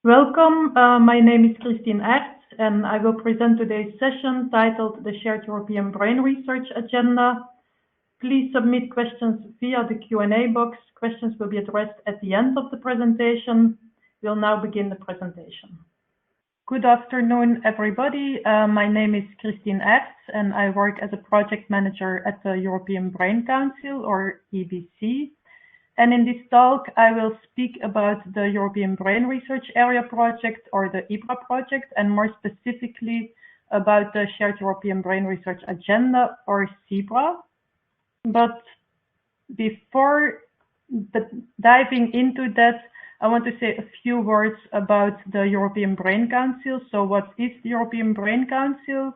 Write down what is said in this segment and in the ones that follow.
Welcome, my name is Christine Ertz, and I will present today's session titled The Shared European Brain Research Agenda. Please submit questions via the Q&A box. Questions will be addressed at the end of the presentation. We'll now begin the presentation. Good afternoon, everybody. My name is Christine Ertz, and I work as a project manager at the European Brain Council, or EBC. And in this talk, I will speak about the European Brain Research Area project, or the EBRA project, and more specifically about the Shared European Brain Research Agenda, or SEBRA. But before diving into that, I want to say a few words about the European Brain Council. So what is the European Brain Council?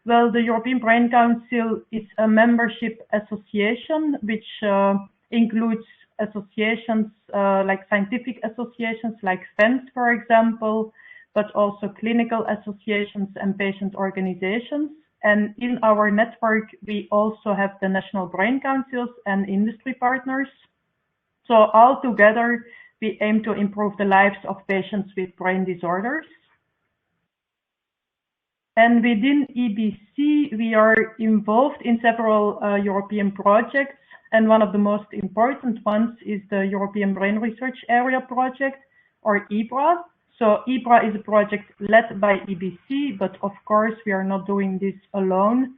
Well, the European Brain Council is a membership association which includes associations like scientific associations like FENS, for example, but also clinical associations and patient organizations. And in our network, we also have the national brain councils and industry partners. So all together, we aim to improve the lives of patients with brain disorders. And within EBC, we are involved in several European projects. And one of the most important ones is the European Brain Research Area project, or EBRA. So EBRA is a project led by EBC, but of course we are not doing this alone,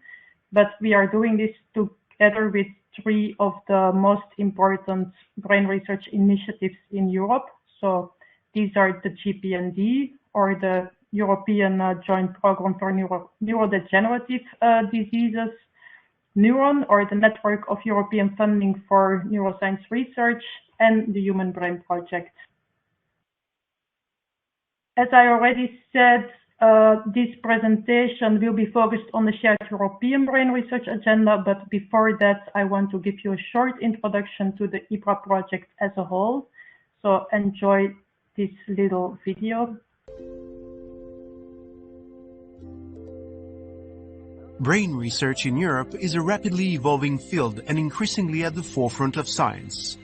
but we are doing this together with three of the most important brain research initiatives in Europe. So these are the GPND, or the European Joint Program for Neurodegenerative Diseases, Neuron, or the Network of European Funding for Neuroscience Research, and the Human Brain Project. As I already said, this presentation will be focused on the Shared European Brain Research Agenda, but before that, I want to give you a short introduction to the EBRA project as a whole. So enjoy this little video. Brain research in Europe is a rapidly evolving field and increasingly at the forefront of science.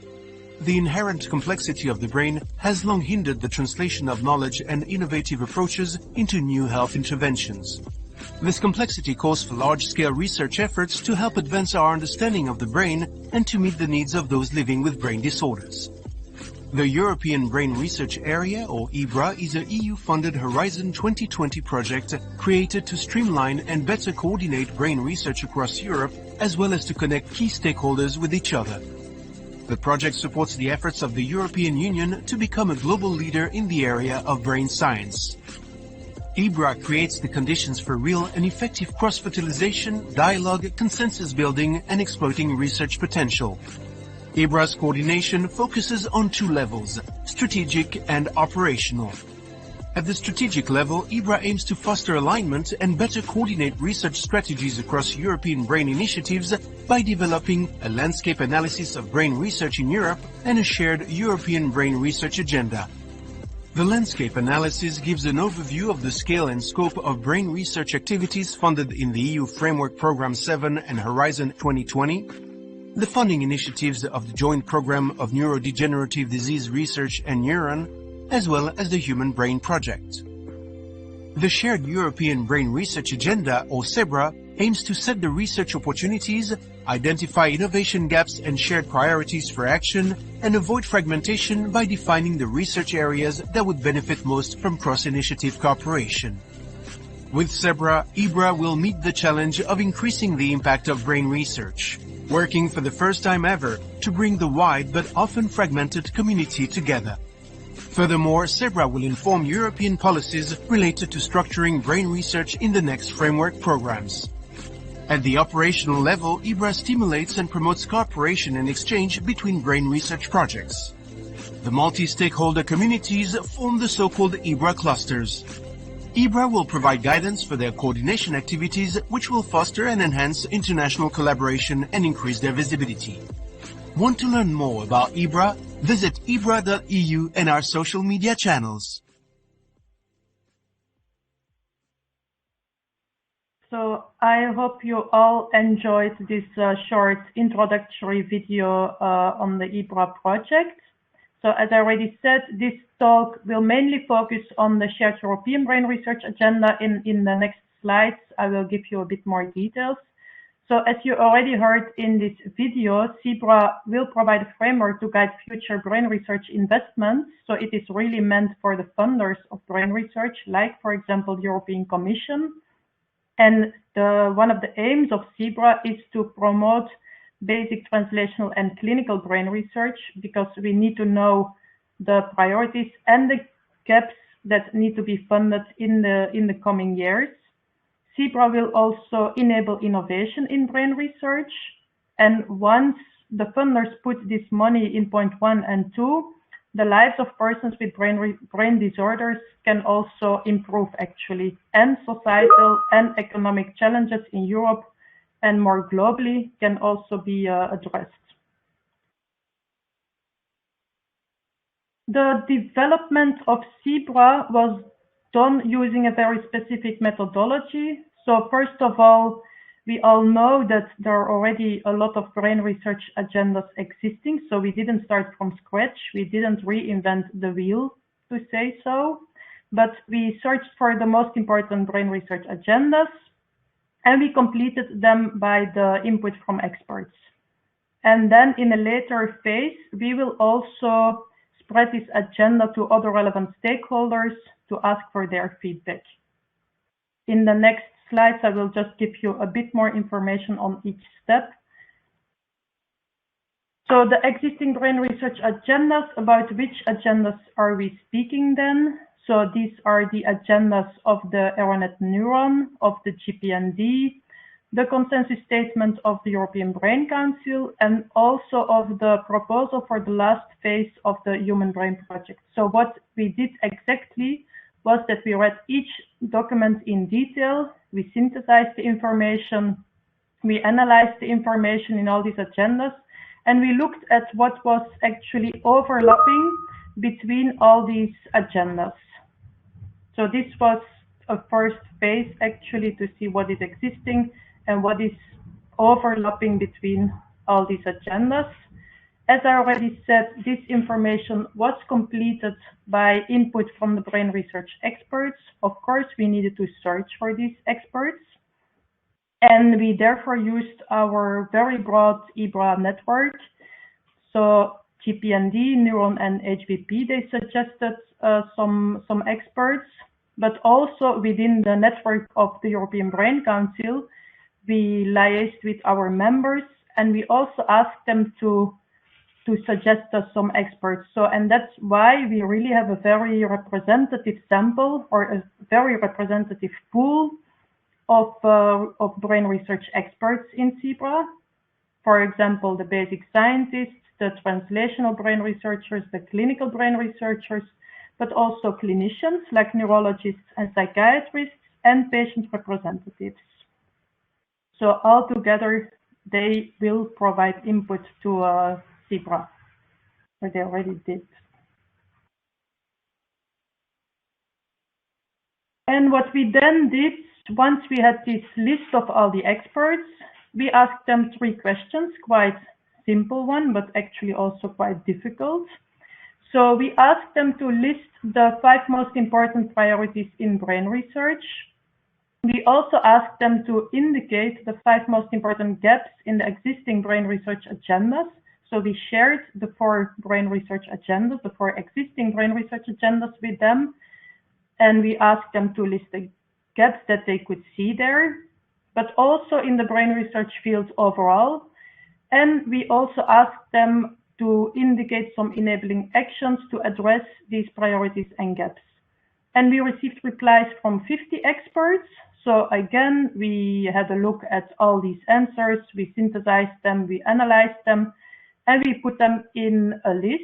The inherent complexity of the brain has long hindered the translation of knowledge and innovative approaches into new health interventions. This complexity calls for large-scale research efforts to help advance our understanding of the brain and to meet the needs of those living with brain disorders. The European Brain Research Area, or EBRA, is an EU-funded Horizon 2020 project created to streamline and better coordinate brain research across Europe, as well as to connect key stakeholders with each other. The project supports the efforts of the European Union to become a global leader in the area of brain science. EBRA creates the conditions for real and effective cross-fertilization, dialogue, consensus building, and exploiting research potential. EBRA's coordination focuses on two levels, strategic and operational. At the strategic level, EBRA aims to foster alignment and better coordinate research strategies across European brain initiatives by developing a landscape analysis of brain research in Europe and a shared European brain research agenda. The landscape analysis gives an overview of the scale and scope of brain research activities funded in the EU Framework Programme 7 and Horizon 2020, the funding initiatives of the Joint Program of Neurodegenerative Disease Research and Neuron, as well as the Human Brain Project. The Shared European Brain Research Agenda, or SEBRA, aims to set the research opportunities, identify innovation gaps and shared priorities for action, and avoid fragmentation by defining the research areas that would benefit most from cross-initiative cooperation. With SEBRA, EBRA will meet the challenge of increasing the impact of brain research, working for the first time ever to bring the wide but often fragmented community together. Furthermore, SEBRA will inform European policies related to structuring brain research in the next framework programs. At the operational level, EBRA stimulates and promotes cooperation and exchange between brain research projects. The multi-stakeholder communities form the so-called EBRA clusters. EBRA will provide guidance for their coordination activities, which will foster and enhance international collaboration and increase their visibility. Want to learn more about EBRA? Visit ebra.eu and our social media channels. So I hope you all enjoyed this short introductory video on the EBRA project. So as I already said, this talk will mainly focus on the shared European brain research agenda. In the next slides, I will give you a bit more details. So as you already heard in this video, SEBRA will provide a framework to guide future brain research investments. So it is really meant for the funders of brain research, like, for example, the European Commission. And one of the aims of SEBRA is to promote basic translational and clinical brain research, because we need to know the priorities and the gaps that need to be funded in the coming years. SEBRA will also enable innovation in brain research. And once the funders put this money in point 1 and 2, the lives of persons with brain disorders can also improve, actually, and societal and economic challenges in Europe and more globally can also be addressed. The development of SEBRA was done using a very specific methodology. So first of all, we all know that there are already a lot of brain research agendas existing, so we didn't start from scratch. We didn't reinvent the wheel, to say so, but we searched for the most important brain research agendas, and we completed them by the input from experts. And then in a later phase, we will also spread this agenda to other relevant stakeholders to ask for their feedback. In the next slides, I will just give you a bit more information on each step. So the existing brain research agendas, about which agendas are we speaking then? So these are the agendas of the Aranet Neuron, of the GPND, the consensus statement of the European Brain Council, and also of the proposal for the last phase of the Human Brain Project. So what we did exactly was that we read each document in detail, we synthesized the information, we analyzed the information in all these agendas, and we looked at what was actually overlapping between all these agendas. So this was a first phase, actually, to see what is existing and what is overlapping between all these agendas. As I already said, this information was completed by input from the brain research experts. Of course, we needed to search for these experts, and we therefore used our very broad EBRA network. So GPND, Neuron, and HBP, they suggested some experts, but also within the network of the European Brain Council, we liaised with our members, and we also asked them to suggest us some experts. So, and that's why we really have a very representative sample, or a very representative pool of brain research experts in SEBRA. For example, the basic scientists, the translational brain researchers, the clinical brain researchers, but also clinicians like neurologists and psychiatrists, and patient representatives. So altogether, they will provide input to SEBRA, or they already did. And what we then did, once we had this list of all the experts, we asked them 3 questions, quite simple one, but actually also quite difficult. So we asked them to list the 5 most important priorities in brain research. We also asked them to indicate the 5 most important gaps in the existing brain research agendas. So we shared the 4 brain research agendas, the 4 existing brain research agendas with them. And we asked them to list the gaps that they could see there, but also in the brain research field overall. And we also asked them to indicate some enabling actions to address these priorities and gaps. And we received replies from 50 experts. So again, we had a look at all these answers, we synthesized them, we analyzed them, and we put them in a list.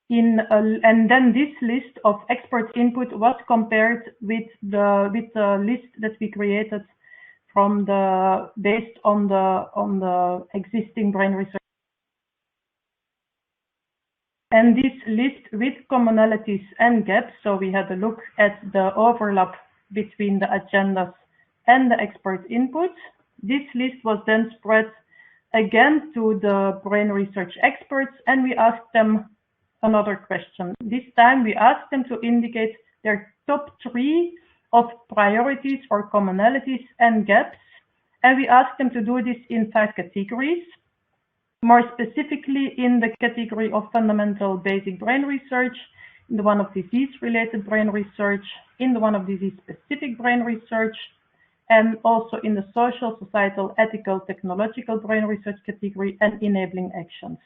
And then this list of expert input was compared with the list that we created from based on the existing brain research. And this list with commonalities and gaps, so we had a look at the overlap between the agendas and the expert input. This list was then spread again to the brain research experts, and we asked them another question. This time we asked them to indicate their top 3 of priorities or commonalities and gaps, and we asked them to do this in 5 categories. More specifically, in the category of fundamental basic brain research, in the one of disease-related brain research, in the one of disease-specific brain research, and also in the social, societal, ethical, technological brain research category and enabling actions.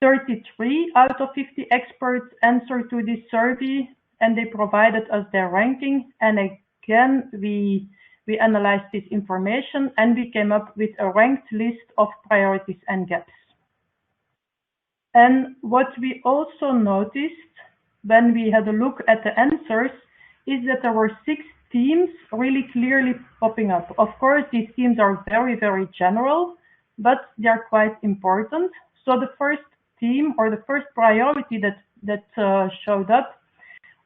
33 out of 50 experts answered to this survey, and they provided us their ranking. And again, we analyzed this information and we came up with a ranked list of priorities and gaps. And what we also noticed when we had a look at the answers is that there were 6 themes really clearly popping up. Of course, these themes are very, very general, but they are quite important. So the first theme or the first priority that showed up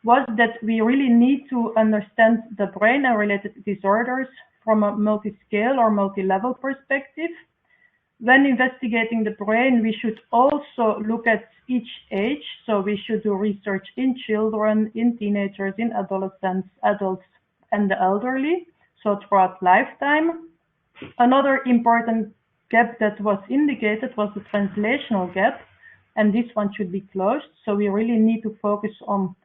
was that we really need to understand the brain and related disorders from a multi-scale or multi-level perspective. When investigating the brain, we should also look at each age. So we should do research in children, in teenagers, in adolescents, adults, and the elderly, so throughout lifetime. Another important gap that was indicated was the translational gap, and this one should be closed. So we really need to focus on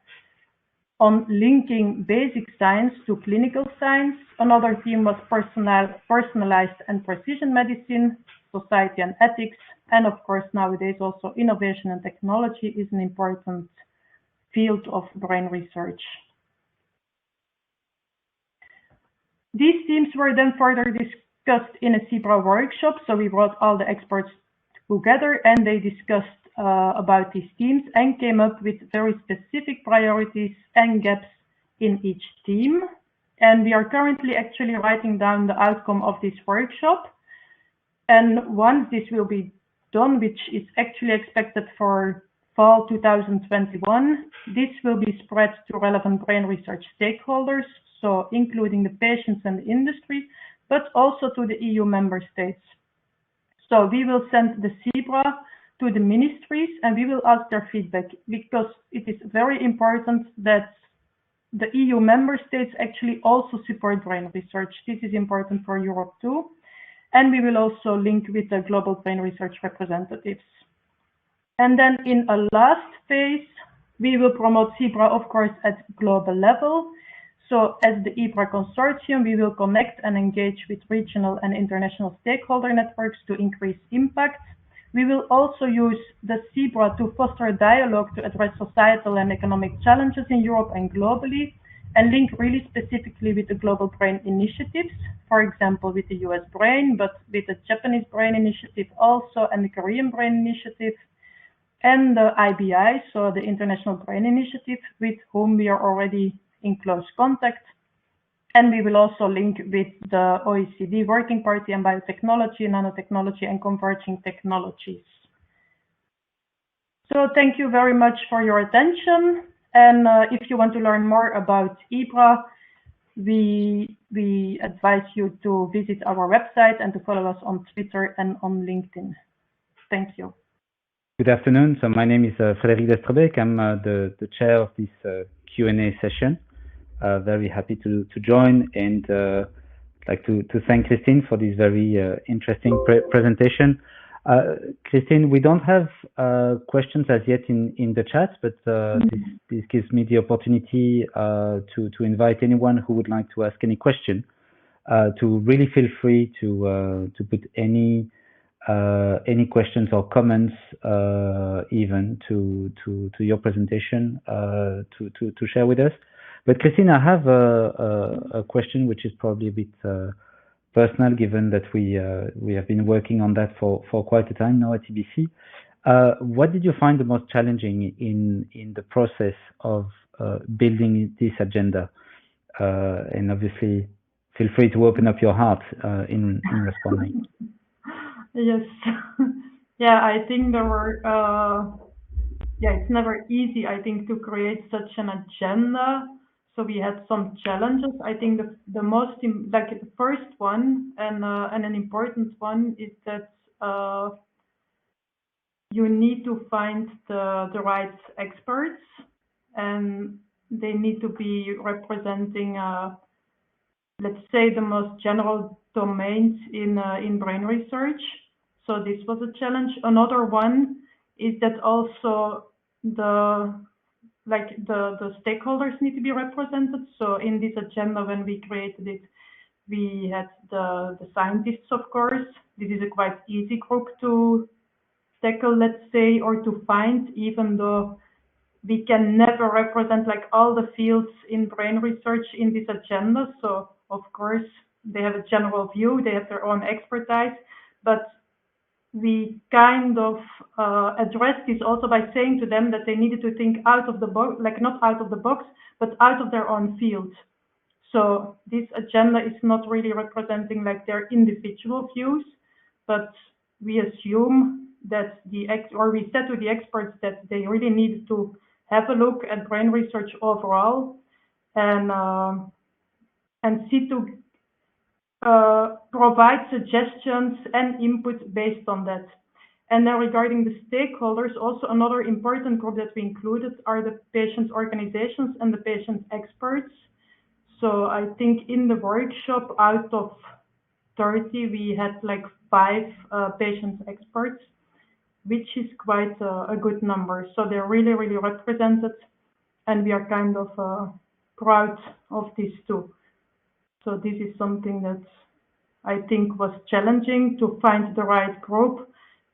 linking basic science to clinical science. Another theme was personalized and precision medicine, society and ethics, and of course nowadays also innovation and technology is an important field of brain research. These themes were then further discussed in a SEBRA workshop, so we brought all the experts together and they discussed about these themes and came up with very specific priorities and gaps in each theme. And we are currently actually writing down the outcome of this workshop. And once this will be done, which is actually expected for fall 2021, this will be spread to relevant brain research stakeholders, so including the patients and the industry, but also to the EU member states. So we will send the SEBRA to the ministries and we will ask their feedback, because it is very important that the EU member states actually also support brain research. This is important for Europe too. And we will also link with the global brain research representatives. And then in a last phase, we will promote SEBRA, of course, at global level. So as the EBRA consortium, we will connect and engage with regional and international stakeholder networks to increase impact. We will also use the SEBRA to foster a dialogue to address societal and economic challenges in Europe and globally, and link really specifically with the global brain initiatives, for example, with the US Brain, but with the Japanese Brain Initiative also, and the Korean Brain Initiative, and the IBI, so the International Brain Initiative, with whom we are already in close contact. And we will also link with the OECD Working Party on Biotechnology, Nanotechnology, and Converging Technologies. So thank you very much for your attention. And if you want to learn more about EBRA, we advise you to visit our website and to follow us on Twitter and on LinkedIn. Thank you. Good afternoon. So my name is Frédéric Destrebeek. I'm the chair of this Q&A session. Very happy to join, and like to thank Christine for this very interesting presentation. Christine, we don't have questions as yet in the chat, but this gives me the opportunity to invite anyone who would like to ask any question to really feel free to put any questions or comments even to your presentation to share with us. But Christine, I have a question which is probably a bit personal, given that we have been working on that for quite a time now at EBC. What did you find the most challenging in the process of building this agenda? And obviously, feel free to open up your heart in responding. Yes. Yeah, I think there were, it's never easy, I think, to create such an agenda. So we had some challenges. I think the most, like the first one and an important one is that you need to find the right experts, and they need to be representing, let's say, the most general domains in brain research. So this was a challenge. Another one is that also the stakeholders need to be represented. So in this agenda, when we created it, we had the scientists, of course. This is a quite easy group to tackle, let's say, or to find, even though we can never represent like all the fields in brain research in this agenda. So of course they have a general view, they have their own expertise, but we kind of addressed this also by saying to them that they needed to think out of the box, like not out of the box, but out of their own field. So this agenda is not really representing like their individual views, but we assume that we said to the experts that they really needed to have a look at brain research overall and see to provide suggestions and input based on that. And then regarding the stakeholders, also another important group that we included are the patient organizations and the patient experts. So I think in the workshop, out of 30, we had like 5 patient experts, which is quite a good number. So they're really, really represented, and we are kind of proud of this too. So this is something that I think was challenging to find the right group.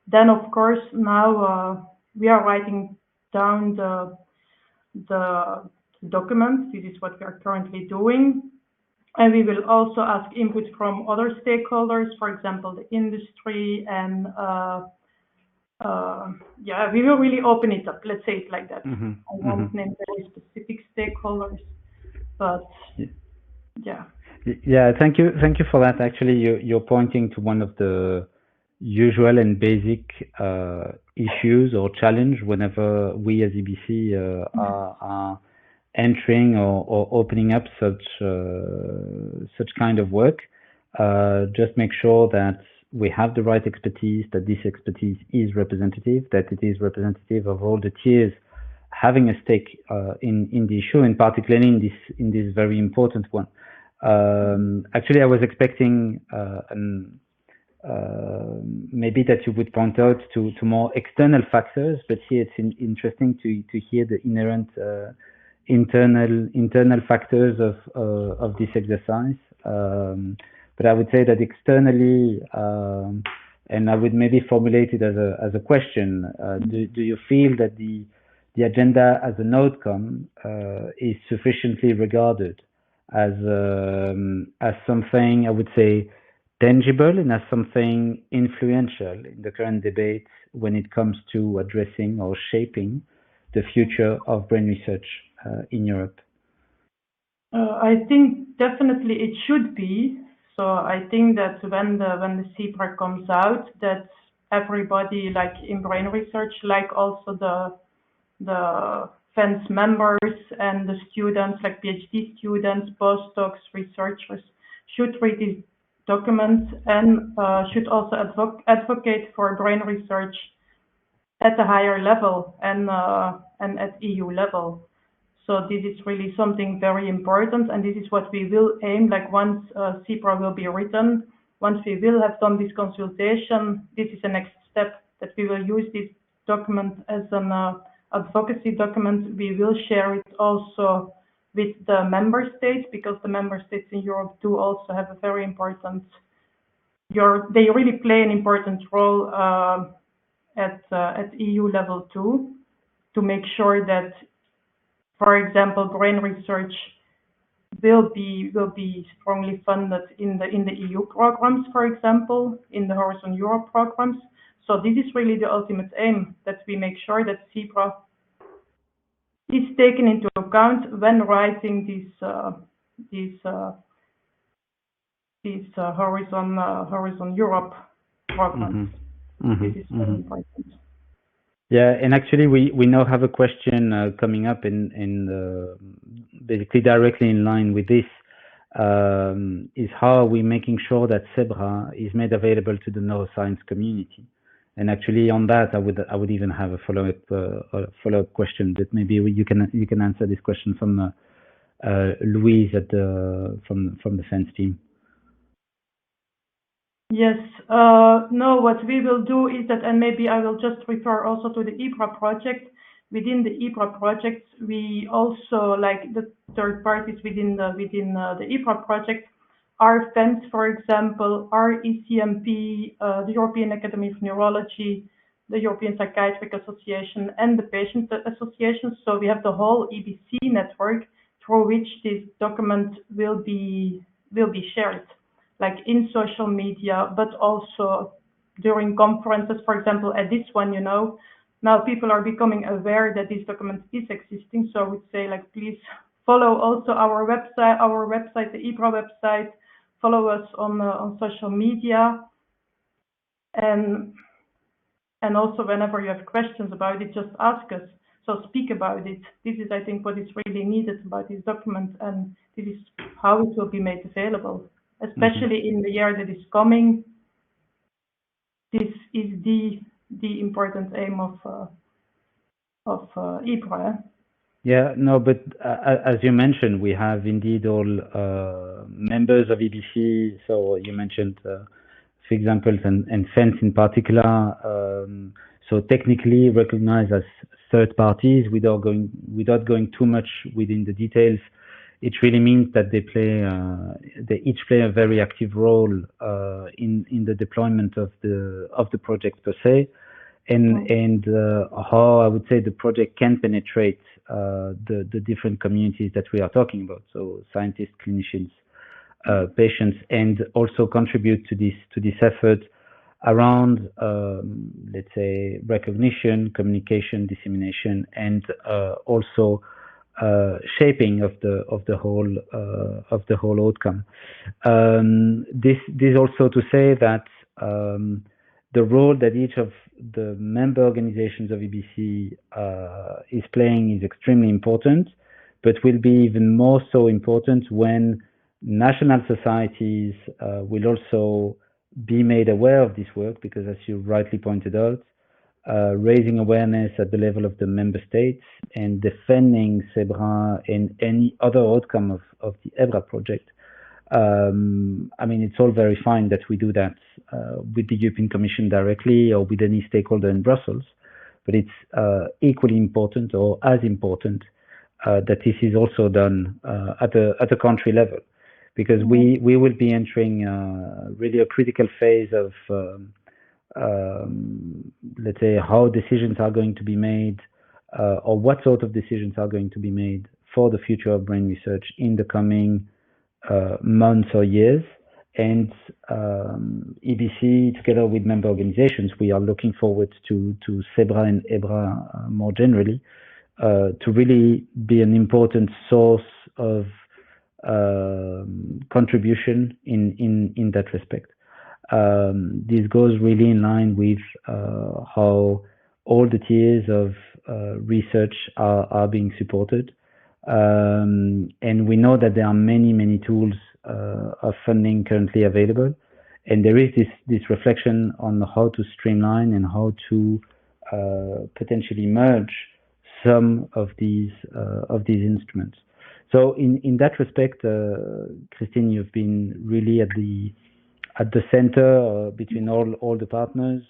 Then, of course, now we are writing down the document. This is what we are currently doing. And we will also ask input from other stakeholders, for example, the industry, and yeah, we will really open it up. Let's say it like that. Mm-hmm. I won't name very specific stakeholders, but yeah. Yeah, thank you for that. Actually, you're pointing to one of the usual and basic issues or challenge whenever we as EBC are entering or opening up such kind of work. Just make sure that we have the right expertise, that this expertise is representative, that it is representative of all the tiers having a stake in the issue, and particularly in this very important one. Actually, I was expecting maybe that you would point out to more external factors, but here it's interesting to hear the inherent internal factors of this exercise. But I would say that externally, and I would maybe formulate it as a question: do you feel that the agenda as an outcome is sufficiently regarded as something, I would say, tangible, and as something influential in the current debate when it comes to addressing or shaping the future of brain research in Europe? I think definitely it should be. So I think that when the SEBRA comes out, that everybody, like in brain research, like also the FENS members and the students, like PhD students, postdocs, researchers, should read these documents and should also advocate for brain research at a higher level and at EU level. So this is really something very important, and this is what we will aim, like once SEBRA will be written, once we will have done this consultation, this is the next step, that we will use this document as an advocacy document. We will share it also with the member states, because the member states in Europe do also have a very important, they really play an important role at EU level too, to make sure that, for example, brain research will be strongly funded in the EU programs, for example, in the Horizon Europe programs. So this is really the ultimate aim, that we make sure that SEBRA is taken into account when writing these Horizon Europe programs. This is very important. Yeah, and actually we now have a question coming up in basically directly in line with this, is how are we making sure that SEBRA is made available to the neuroscience community? And actually, on that, I would even have a follow-up question that maybe you can answer this question from Louise from the FENS team. Yes. No, what we will do is that, and maybe I will just refer also to the EBRA project. Within the EBRA project, we also, like the third parties within the EBRA project, are FENS, for example, are ECMP, the European Academy of Neurology, the European Psychiatric Association, and the Patient Association. So we have the whole EBC network through which this document will be shared, like in social media, but also during conferences. For example, at this one, now people are becoming aware that this document is existing. So I would say, like, please follow also our website, the EBRA website. Follow us on social media, and also whenever you have questions about it, just ask us. So speak about it. This is, I think, what is really needed about this document, and this is how it will be made available, especially in the year that is coming. This is the important aim of EBRA. Yeah, no, but as you mentioned, we have indeed all members of EBC. So you mentioned, for example, and FENS in particular. So technically recognized as third parties, without going too much within the details. It really means that they each play a very active role in the deployment of the project per se, and how I would say the project can penetrate the different communities that we are talking about. So scientists, clinicians, patients, and also contribute to this effort around, let's say, recognition, communication, dissemination, and also shaping of the whole outcome. This also to say that the role that each of the member organizations of EBC is playing is extremely important, but will be even more so important when national societies will also be made aware of this work, because as you rightly pointed out, raising awareness at the level of the member states and defending SEBRA and any other outcome of the EBRA project. I mean, it's all very fine that we do that with the European Commission directly or with any stakeholder in Brussels, but it's equally important, or as important, that this is also done at a country level, because we will be entering really a critical phase of let's say, how decisions are going to be made, or what sort of decisions are going to be made for the future of brain research in the coming months or years. And EBC, together with member organizations, we are looking forward to SEBRA and EBRA more generally, to really be an important source of contribution in that respect. This goes really in line with how all the tiers of research are being supported. And we know that there are many tools of funding currently available. And there is this reflection on how to streamline and how to potentially merge some of these instruments. So in that respect, Christine, you've been really at the center between all the partners.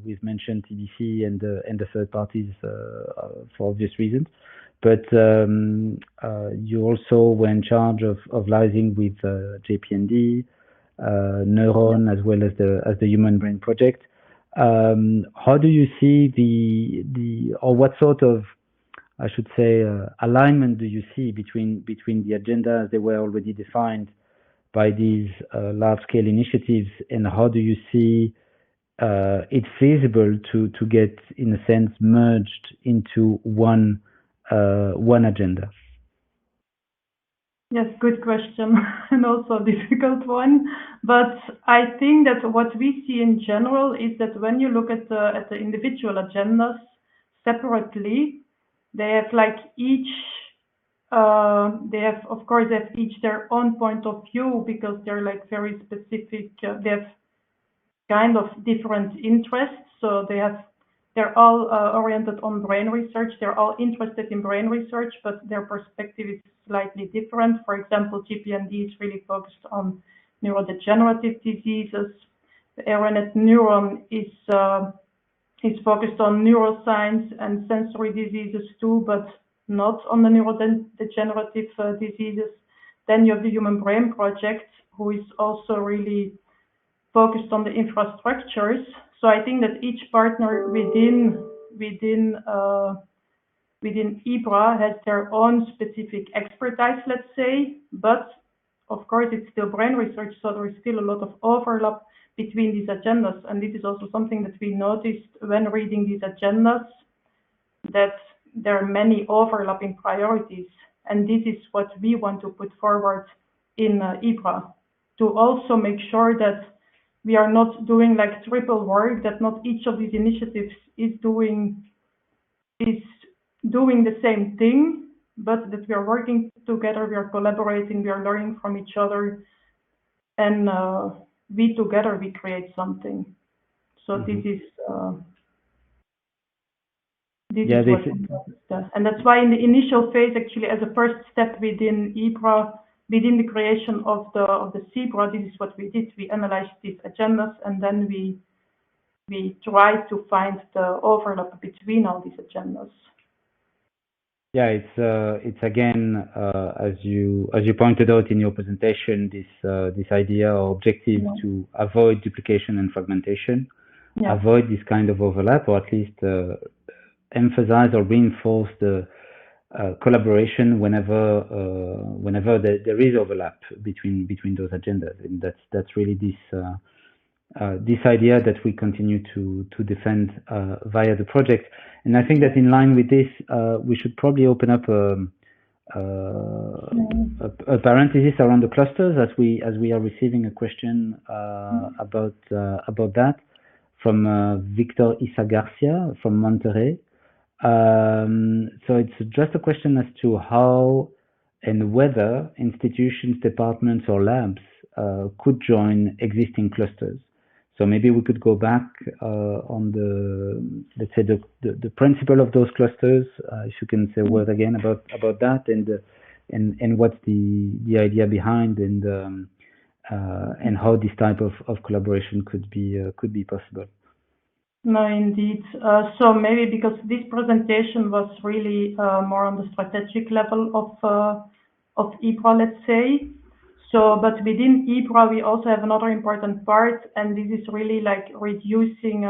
We've mentioned TBC and the third parties for obvious reasons, but you also were in charge of liaising with JPND, Neuron, as well as the Human Brain Project. How do you see or what sort of, I should say, alignment do you see between the agenda as they were already defined by these large-scale initiatives, and how do you see it feasible to get, in a sense, merged into one agenda? Yes, good question, and also a difficult one. But I think that what we see in general is that when you look at the individual agendas separately, they have like each. They have, of course, they have each their own point of view, because they're like very specific. They have kind of different interests. So they're all oriented on brain research. They're all interested in brain research, but their perspective is slightly different. For example, GPND is really focused on neurodegenerative diseases. The ARNet neuron is focused on neuroscience and sensory diseases too, but not on the neurodegenerative diseases. Then you have the Human Brain Project, who is also really focused on the infrastructures. So I think that each partner within EBRA has their own specific expertise, let's say, but of course it's still brain research, so there is still a lot of overlap between these agendas. And this is also something that we noticed when reading these agendas, that there are many overlapping priorities. And this is what we want to put forward in EBRA, to also make sure that we are not doing like triple work, that not each of these initiatives is doing the same thing, but that we are working together, we are collaborating, we are learning from each other, and we together we create something. So this is and that's why in the initial phase, actually, as a first step within EBRA, within the creation of the SEBRA, this is what we did. We analyzed these agendas, and then we tried to find the overlap between all these agendas. Yeah, it's again, as you pointed out in your presentation, this idea or objective to avoid duplication and fragmentation, avoid this kind of overlap, or at least emphasize or reinforce the collaboration whenever there is overlap between those agendas, and that's really this idea that we continue to defend via the project. And I think that in line with this, we should probably open up a parenthesis around the clusters, as we are receiving a question about that from Victor Isa Garcia from Monterrey. So it's just a question as to how and whether institutions, departments, or labs could join existing clusters. So maybe we could go back on let's say the principle of those clusters. If you can say a word again about that, and what's the idea behind, and how this type of collaboration could be possible. No, indeed. So maybe because this presentation was really more on the strategic level of EBRA, let's say. So, but within EBRA, we also have another important part, and this is really like reducing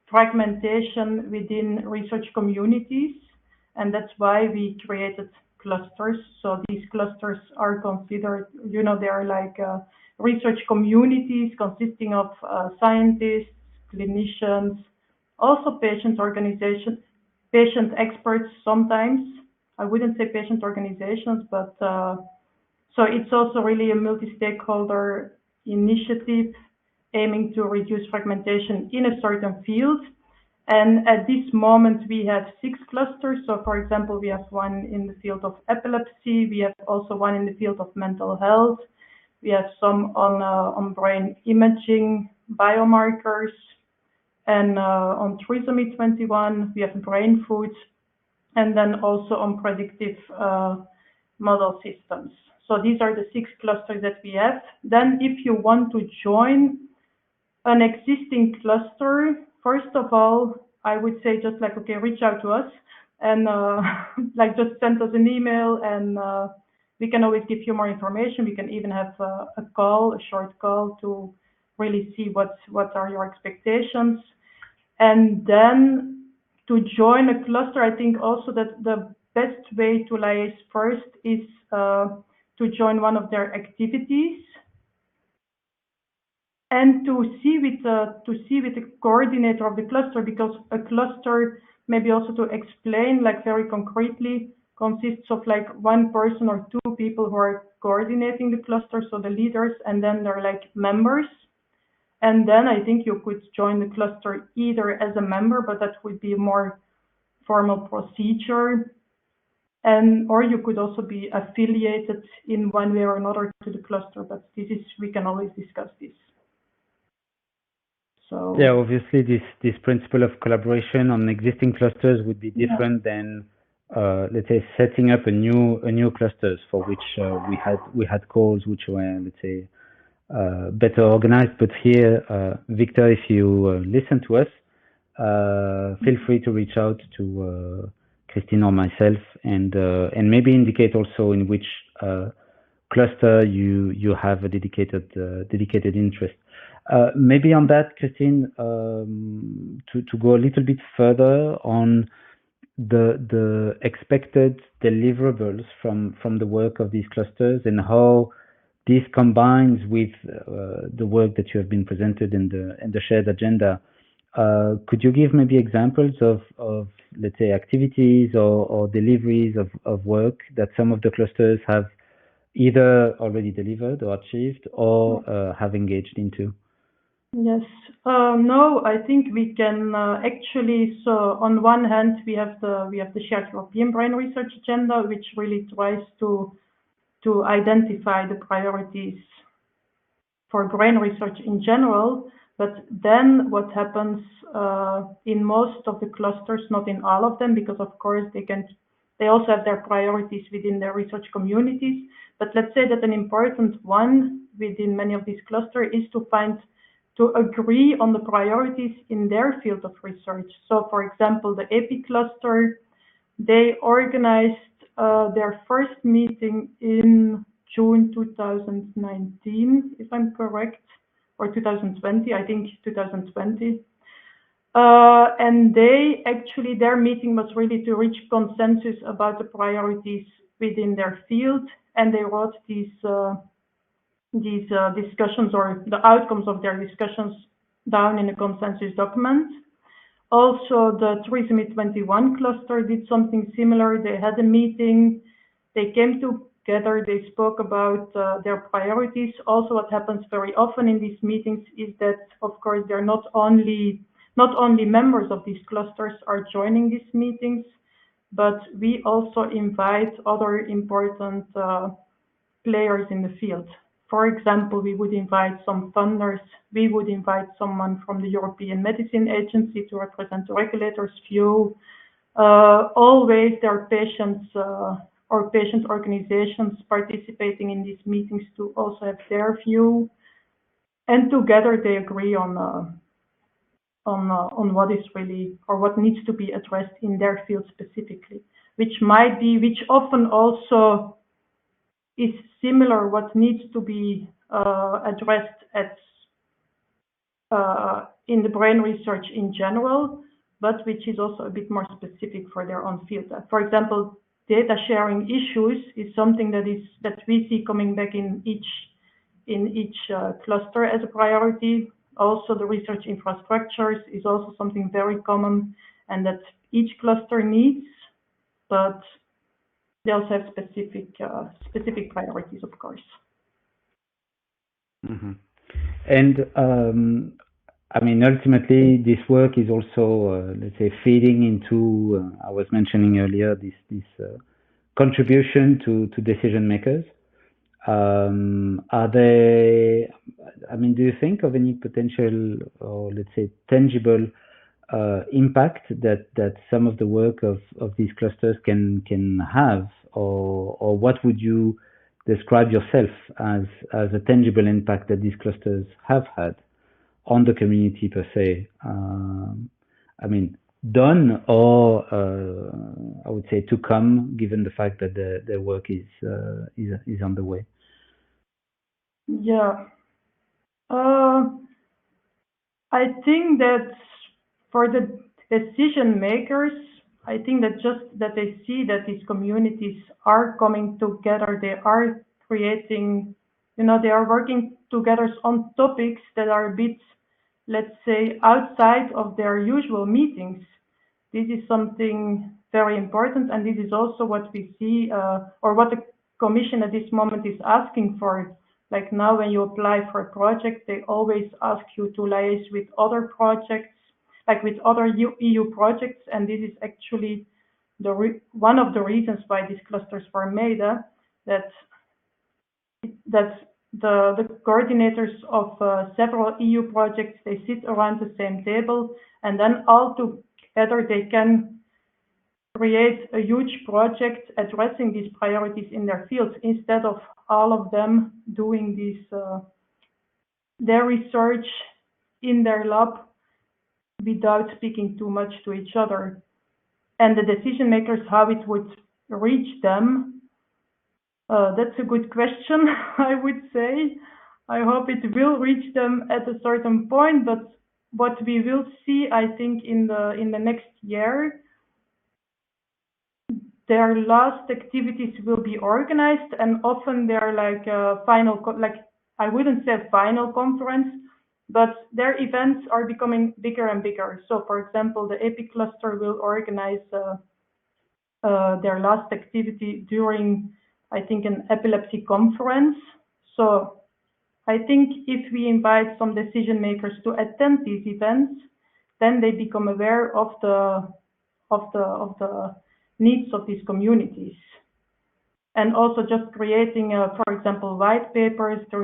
fragmentation within research communities. And that's why we created clusters. So these clusters are considered, they are like research communities consisting of scientists, clinicians, also patient organizations, patient experts sometimes. I wouldn't say patient organizations, but so it's also really a multi-stakeholder initiative aiming to reduce fragmentation in a certain field. And at this moment, we have 6 clusters. So, for example, we have one in the field of epilepsy. We have also one in the field of mental health. We have some on brain imaging, biomarkers, and on trisomy 21, we have brain food, and then also on predictive model systems. So these are the 6 clusters that we have. Then if you want to join an existing cluster, first of all, I would say just like, okay, reach out to us and like just send us an email, and we can always give you more information. We can even have a short call to really see what are your expectations. And then to join a cluster, I think also that the best way to liaise first is to join one of their activities, and to see with the coordinator of the cluster, because a cluster, maybe also to explain like very concretely, consists of like one person or 2 people who are coordinating the cluster, so the leaders, and then there are like members. And then I think you could join the cluster either as a member, but that would be a more formal procedure, or you could also be affiliated in one way or another to the cluster, but we can always discuss this. So yeah, obviously this principle of collaboration on existing clusters would be different than let's say setting up a new clusters for which we had calls which were, let's say, better organized. But here, Victor, if you listen to us, feel free to reach out to Christine or myself, and maybe indicate also in which cluster you have a dedicated interest. Maybe on that, Christine, to go a little bit further on the expected deliverables from the work of these clusters and how this combines with the work that you have been presented in the shared agenda. Could you give maybe examples of let's say activities or deliveries of work that some of the clusters have either already delivered or achieved or have engaged into? yes, no, I think we can actually. So on one hand, we have the shared European brain research agenda, which really tries to identify the priorities for brain research in general. But then what happens in most of the clusters, not in all of them, because of course they also have their priorities within their research communities. But let's say that an important one within many of these clusters is to agree on the priorities in their field of research. So for example, the EPI cluster, they organized their first meeting in June 2019, if I'm correct, or 2020, I think 2020. And their meeting was really to reach consensus about the priorities within their field, and they wrote these discussions or the outcomes of their discussions down in a consensus document. Also, the Trisomy 21 cluster did something similar. They had a meeting, they came together, they spoke about their priorities. Also, what happens very often in these meetings is that, of course, they're not only members of these clusters are joining these meetings, but we also invite other important players in the field. For example, we would invite some funders, we would invite someone from the European Medicine Agency to represent the regulator's view. Always there are patients or patient organizations participating in these meetings to also have their view. And together they agree on what is really or what needs to be addressed in their field specifically, which often also is similar what needs to be addressed in the brain research in general, but which is also a bit more specific for their own field. For example, data sharing issues is something that we see coming back in each cluster as a priority. Also, the research infrastructures is also something very common and that each cluster needs, but they also have specific priorities, of course. Mm-hmm. And I mean, ultimately, this work is also, let's say, feeding into. I was mentioning earlier this contribution to decision makers. Are they? I mean, do you think of any potential or let's say tangible impact that some of the work of these clusters can have, or what would you describe yourself as a tangible impact that these clusters have had on the community per se? I mean, done or I would say to come, given the fact that their work is on the way. Yeah. I think that for the decision makers, I think that just that they see that these communities are coming together, they are creating, they are working together on topics that are a bit, let's say, outside of their usual meetings. This is something very important, and this is also what we see, or what the Commission at this moment is asking for. Like now, when you apply for a project, they always ask you to liaise with other projects, like with other EU projects, and this is actually one of the reasons why these clusters were made. That the coordinators of several EU projects, they sit around the same table, and then all together they can create a huge project addressing these priorities in their fields, instead of all of them doing their research in their lab without speaking too much to each other. And the decision makers, how it would reach them, that's a good question, I would say. I hope it will reach them at a certain point, but what we will see, I think, in the next year, their last activities will be organized, and often they're like final, like I wouldn't say final conference, but their events are becoming bigger and bigger. So, for example, the EPIC cluster will organize their last activity during, I think, an epilepsy conference. So I think if we invite some decision makers to attend these events, then they become aware of the needs of these communities. And also just creating, for example, white papers. There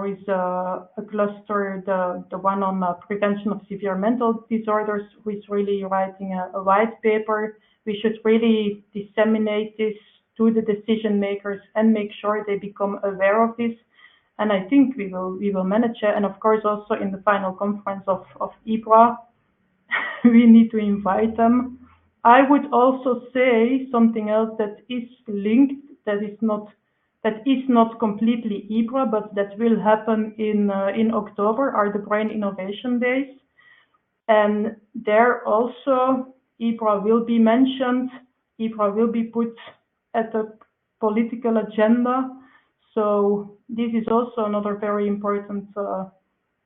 is a cluster, the one on prevention of severe mental disorders, who is really writing a white paper. We should really disseminate this to the decision makers and make sure they become aware of this. And I think we will manage it. And of course, also in the final conference of EBRA, we need to invite them. I would also say something else that is linked, that is not completely EBRA, but that will happen in October, are the Brain Innovation Days. And there also EBRA will be mentioned. EBRA will be put at the political agenda. So this is also another very important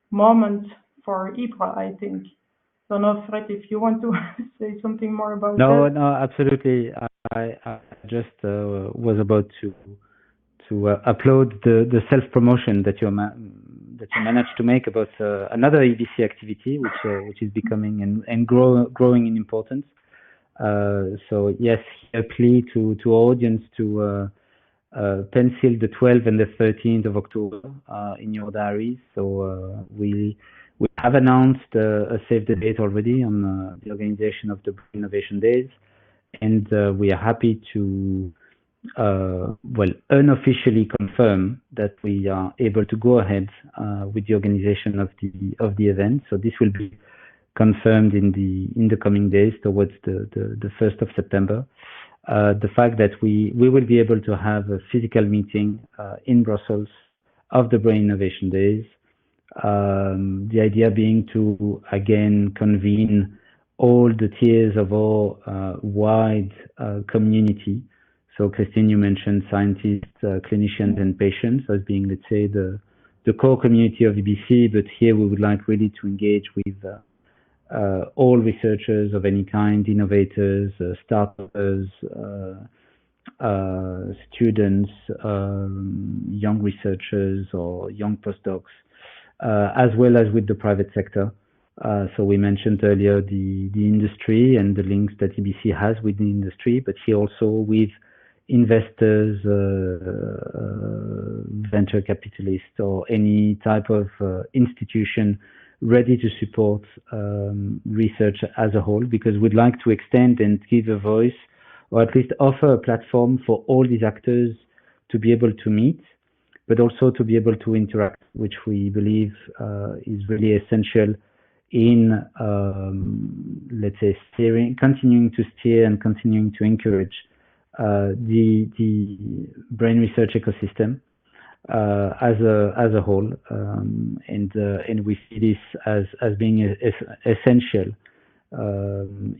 moment for EBRA, I think. I don't know, Fred, if you want to say something more about that. No, absolutely. I just was about to upload the self-promotion that you managed to make about another EBC activity, which is becoming and growing in importance. So yes, a plea to audience to pencil the 12th and the 13th of October in your diaries. So we have announced a save the date already on the organization of the Innovation Days, and we are happy to unofficially confirm that we are able to go ahead with the organization of the event. So this will be confirmed in the coming days towards the 1st of September. The fact that we will be able to have a physical meeting in Brussels of the Brain Innovation Days. The idea being to again convene all the tiers of our wide community. So Christine, you mentioned scientists, clinicians, and patients as being, let's say, the core community of EBC, but here we would like really to engage with all researchers of any kind, innovators, startups, students, young researchers or young postdocs, as well as with the private sector. So we mentioned earlier the industry and the links that EBC has with the industry, but here also with investors, venture capitalists, or any type of institution ready to support research as a whole, because we'd like to extend and give a voice, or at least offer a platform for all these actors to be able to meet, but also to be able to interact, which we believe is really essential in, let's say, continuing to steer and continuing to encourage the brain research ecosystem as a whole, and we see this as being essential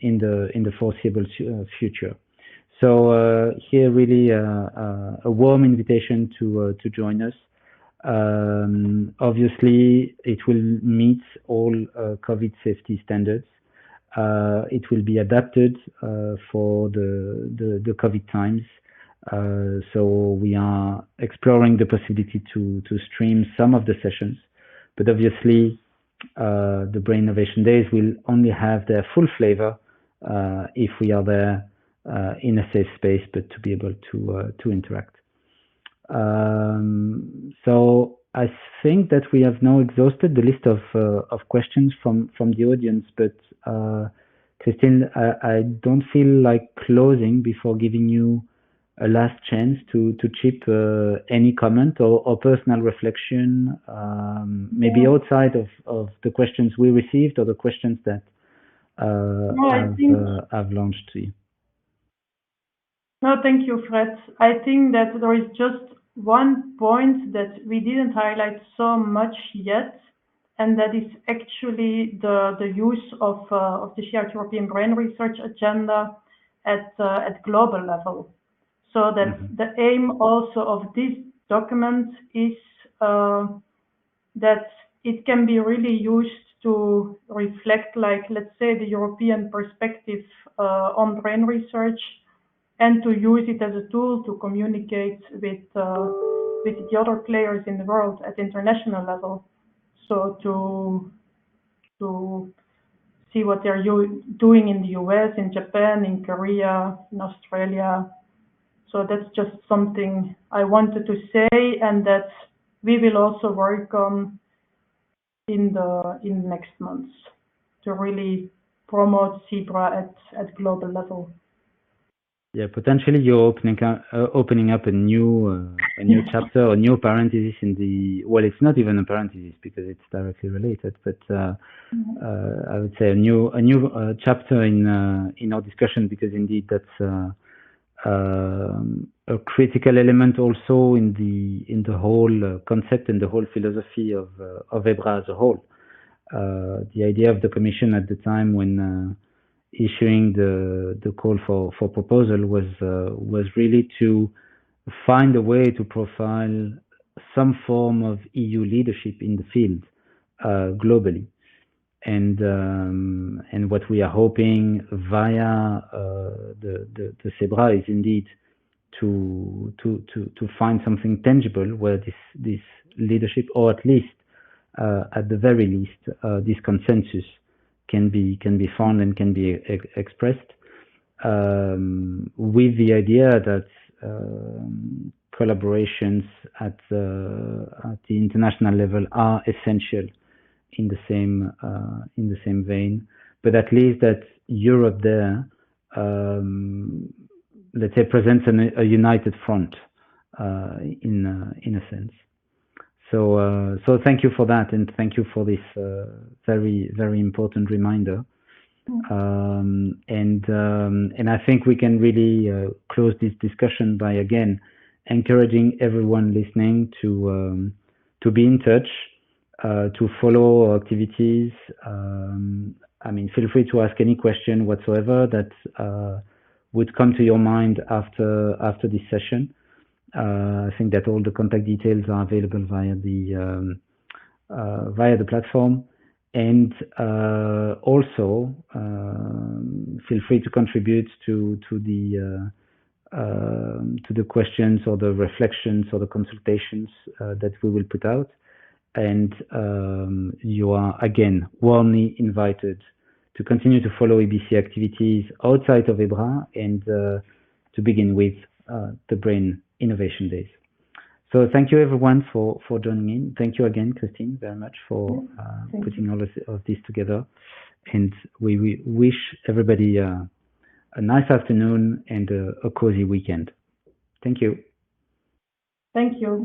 in the foreseeable future. So here really a warm invitation to join us. Obviously, it will meet all COVID safety standards. It will be adapted for the COVID times. So we are exploring the possibility to stream some of the sessions, but obviously the Brain Innovation Days will only have their full flavor if we are there in a safe space, but to be able to interact. So I think that we have now exhausted the list of questions from the audience, but Christine, I don't feel like closing before giving you a last chance to chip any comment or personal reflection, maybe outside of the questions we received or the questions that I've launched to you. No, thank you, Fred. I think that there is just one point that we didn't highlight so much yet, and that is actually the use of the Shared European Brain Research Agenda at global level. So that the aim also of this document is that it can be really used to reflect, like, let's say, the European perspective on brain research, and to use it as a tool to communicate with the other players in the world at international level. So to see what they're doing in the US, in Japan, in Korea, in Australia. So that's just something I wanted to say, and that we will also work on in the next months to really promote SEBRA at global level. Yeah, potentially you're opening up a new chapter or new parenthesis in the, well, it's not even a parenthesis because it's directly related, but I would say a new chapter in our discussion, because indeed that's a critical element also in the whole concept and the whole philosophy of EBRA as a whole. The idea of the Commission at the time when issuing the call for proposal was really to find a way to profile some form of EU leadership in the field globally, and what we are hoping via the SEBRA is indeed to find something tangible where this leadership, or at least at the very least this consensus can be found and can be expressed, with the idea that collaborations at the international level are essential in the same vein, but at least that Europe there, let's say, presents a united front in a sense. So thank you for that, and thank you for this very, very important reminder. And I think we can really close this discussion by again encouraging everyone listening to be in touch, to follow our activities. I mean, feel free to ask any question whatsoever that would come to your mind after this session. I think that all the contact details are available via the platform, and also feel free to contribute to the questions or the reflections or the consultations that we will put out. And you are again warmly invited to continue to follow EBC activities outside of EBRA, and to begin with the Brain Innovation Days. So thank you everyone for joining in. Thank you again, Christine, very much for putting all of this together. And we wish everybody a nice afternoon and a cozy weekend. Thank you. Thank you.